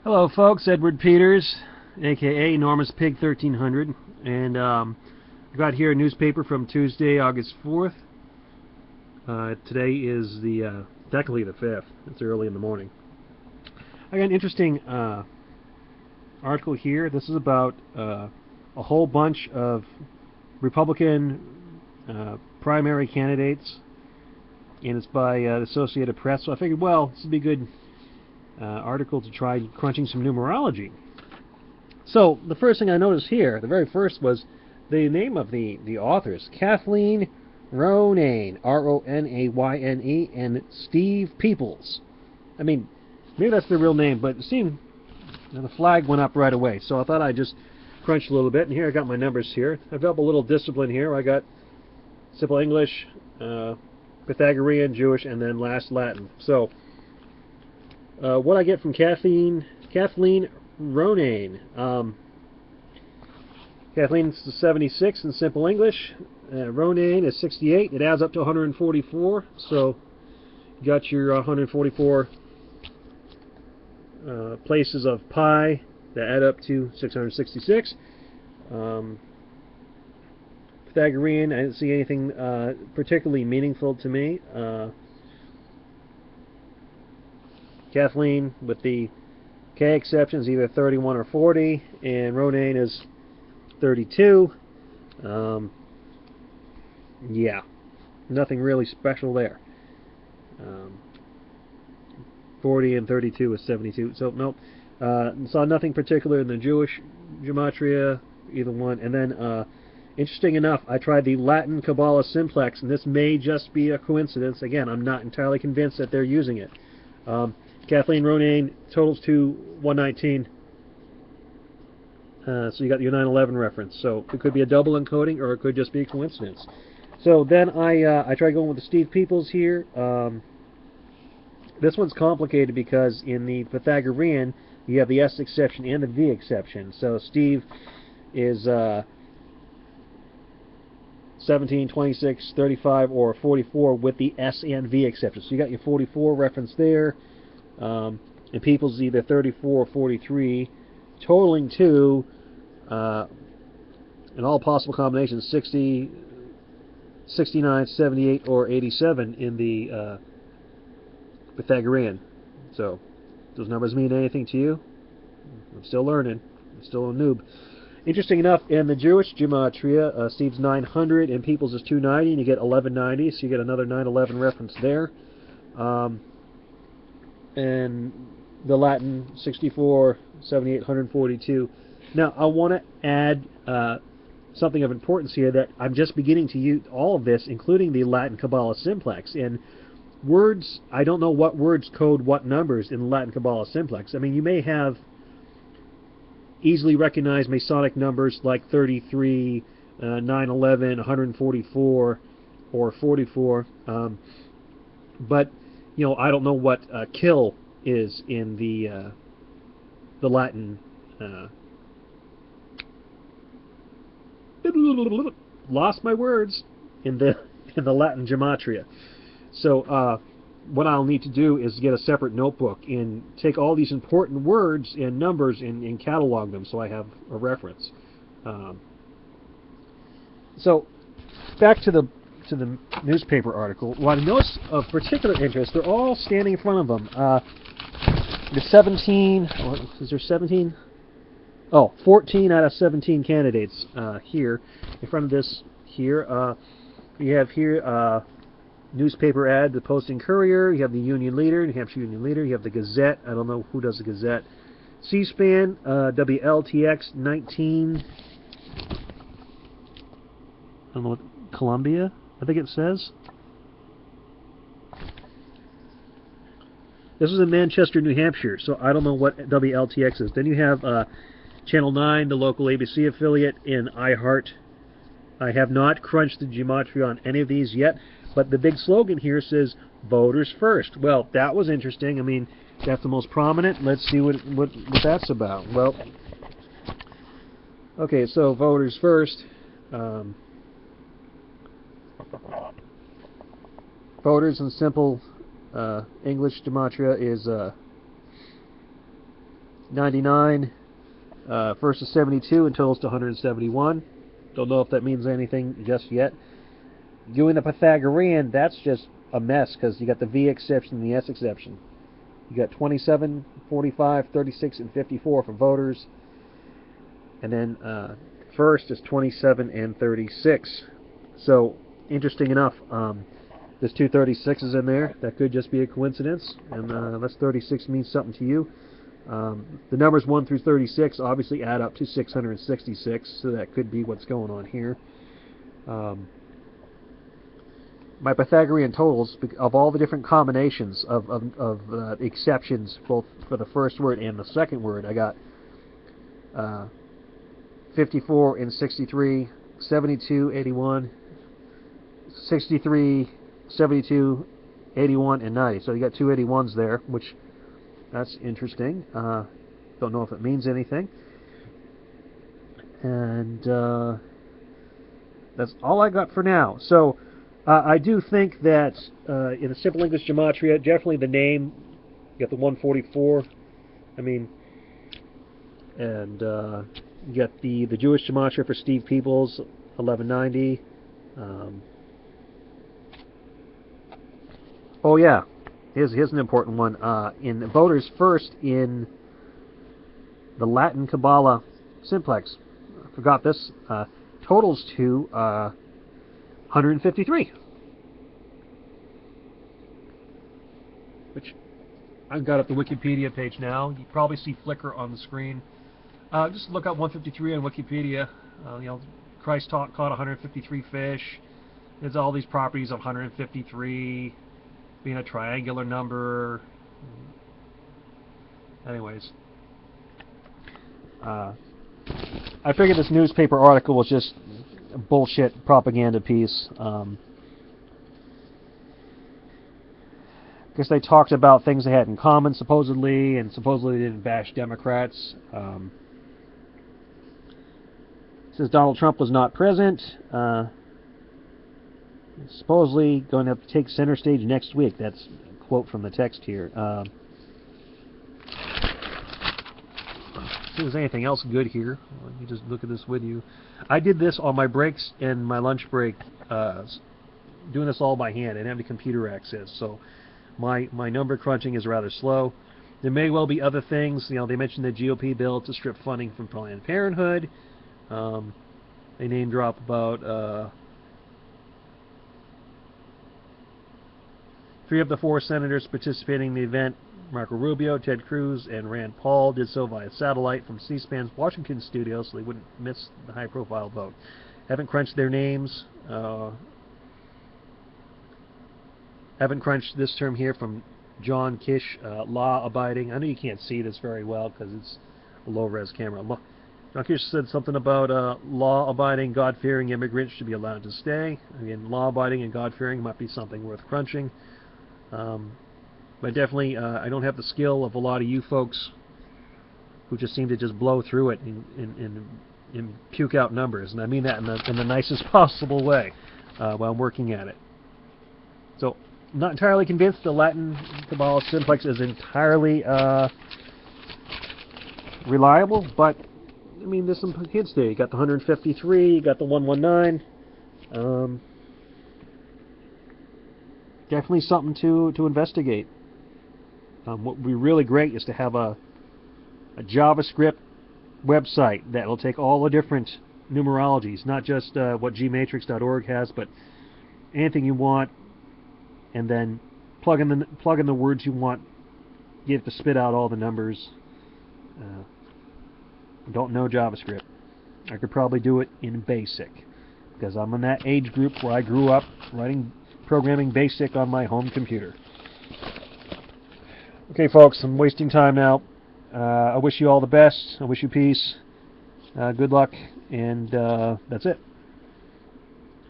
Hello folks, Edward Peters, aka Enormous Pig 1300, and I got here a newspaper from Tuesday, August 4th. Today is technically the 5th. It's early in the morning. I got an interesting article here. This is about a whole bunch of Republican primary candidates, and it's by the Associated Press, so I figured, well, this would be a good article to try crunching some numerology. So the first thing I noticed here, the very first, was the name of the authors: Kathleen Ronayne, R-O-N-A-Y-N-E, and Steve Peoples. I mean, maybe that's their real name, but it seemed the flag went up right away. So I thought I'd just crunch a little bit, and here I got my numbers here. I've got a little discipline here. I got Simple English, Pythagorean, Jewish, and then last Latin. So what I get from Kathleen Ronayne. Kathleen's 76 in Simple English. Ronayne is 68. It adds up to 144. So you got your 144 places of pi that add up to 666. Pythagorean, I didn't see anything particularly meaningful to me. Kathleen, with the K exceptions, either 31 or 40, and Ronayne is 32. Yeah, nothing really special there. 40 and 32 is 72. So nope, saw nothing particular in the Jewish Gematria, either one. And then, interesting enough, I tried the Latin Qabala Simplex, and this may just be a coincidence. Again, I'm not entirely convinced that they're using it. Kathleen Ronayne totals to 119. So you got your 9/11 reference. So it could be a double encoding, or it could just be a coincidence. So then I tried going with the Steve Peoples here. This one's complicated because in the Pythagorean you have the S exception and the V exception. So Steve is 17, 26, 35, or 44 with the S and V exception. So you got your 44 reference there. And Peoples is either 34 or 43, totaling to, in all possible combinations, 60, 69, 78, or 87 in the Pythagorean. So, those numbers mean anything to you? I'm still learning. I'm still a noob. Interesting enough, in the Jewish Gematria, Steve's 900 and Peoples is 290, and you get 1190, so you get another 911 reference there. And the Latin 64, 78, 142. Now I want to add something of importance here, that I'm just beginning to use all of this, including the Latin Qabala Simplex. And words, I don't know what words code what numbers in the Latin Qabala Simplex. I mean, you may have easily recognized Masonic numbers like 33, 911, 144, or 44. But you know, I don't know what kill is in the Latin. Lost my words in the Latin Gematria. So what I'll need to do is get a separate notebook and take all these important words and numbers and catalog them, so I have a reference. So back to the newspaper article. What I noticed of particular interest, they're all standing in front of them. There's 17, or is there 17? Oh, 14 out of 17 candidates here in front of this here. You have here newspaper ad, the Post and Courier. You have the Union Leader, New Hampshire Union Leader. You have the Gazette. I don't know who does the Gazette. C-SPAN, WLTX 19. I don't know what, Columbia, I think it says. This is in Manchester, New Hampshire, so I don't know what WLTX is. Then you have Channel 9, the local ABC affiliate, in iHeart. I have not crunched the Gematria on any of these yet, but the big slogan here says, "Voters First." Well, that was interesting. I mean, that's the most prominent. Let's see what that's about. Well, okay, so Voters First. Voters in Simple English Gematria is 99. First is 72 and totals to 171. Don't know if that means anything just yet. Doing the Pythagorean, that's just a mess because you got the V exception and the S exception. You got 27, 45, 36, and 54 for voters. And then first is 27 and 36. So, interesting enough, there's two 36s in there. That could just be a coincidence. And unless 36 means something to you. The numbers 1 through 36 obviously add up to 666, so that could be what's going on here. My Pythagorean totals, of all the different combinations of exceptions, both for the first word and the second word, I got 54 and 63, 72, 81, 63, 72, 81, and 90. So you got two 81s there, which that's interesting. Don't know if it means anything. And that's all I got for now. So I do think that in the Simple English Gematria, definitely the name, you got the 144. I mean, and you got the Jewish Gematria for Steve Peoples, 1190. Oh yeah, here's an important one. In voters first in the Latin Qabala Simplex. I forgot this. Totals to 153. Which I've got up the Wikipedia page now. You probably see Flickr on the screen. Just look up 153 on Wikipedia. You know, Christ caught 153 fish. There's all these properties of 153 being a triangular number. Anyways, I figured this newspaper article was just a bullshit propaganda piece. Because they talked about things they had in common, supposedly, and supposedly they didn't bash Democrats. Since Donald Trump was not present, supposedly going to take center stage next week. That's a quote from the text here. If there's anything else good here, let me just look at this with you. I did this on my breaks and my lunch break, doing this all by hand. I didn't have any computer access, so my number crunching is rather slow. There may well be other things. You know, they mentioned the GOP bill to strip funding from Planned Parenthood. They name drop about 3 of the 4 senators participating in the event, Marco Rubio, Ted Cruz, and Rand Paul, did so via satellite from C-SPAN's Washington studio, so they wouldn't miss the high-profile vote. Haven't crunched their names. Haven't crunched this term here from John Kish, law-abiding. I know you can't see this very well because it's a low-res camera. John Kish said something about law-abiding, God-fearing immigrants should be allowed to stay. Again, law-abiding and God-fearing might be something worth crunching. But definitely, I don't have the skill of a lot of you folks who just seem to just blow through it and puke out numbers. And I mean that in the nicest possible way while I'm working at it. So, not entirely convinced the Latin Qabala Simplex is entirely reliable, but I mean, there's some hints there. You got the 153, you got the 119. Definitely something to investigate. What would be really great is to have a JavaScript website that will take all the different numerologies, not just what gmatrix.org has, but anything you want, and then plug in the words you want. You have to spit out all the numbers. Don't know JavaScript. I could probably do it in BASIC because I'm in that age group where I grew up writing programming BASIC on my home computer. Okay, folks, I'm wasting time now. I wish you all the best. I wish you peace. Good luck, and that's it.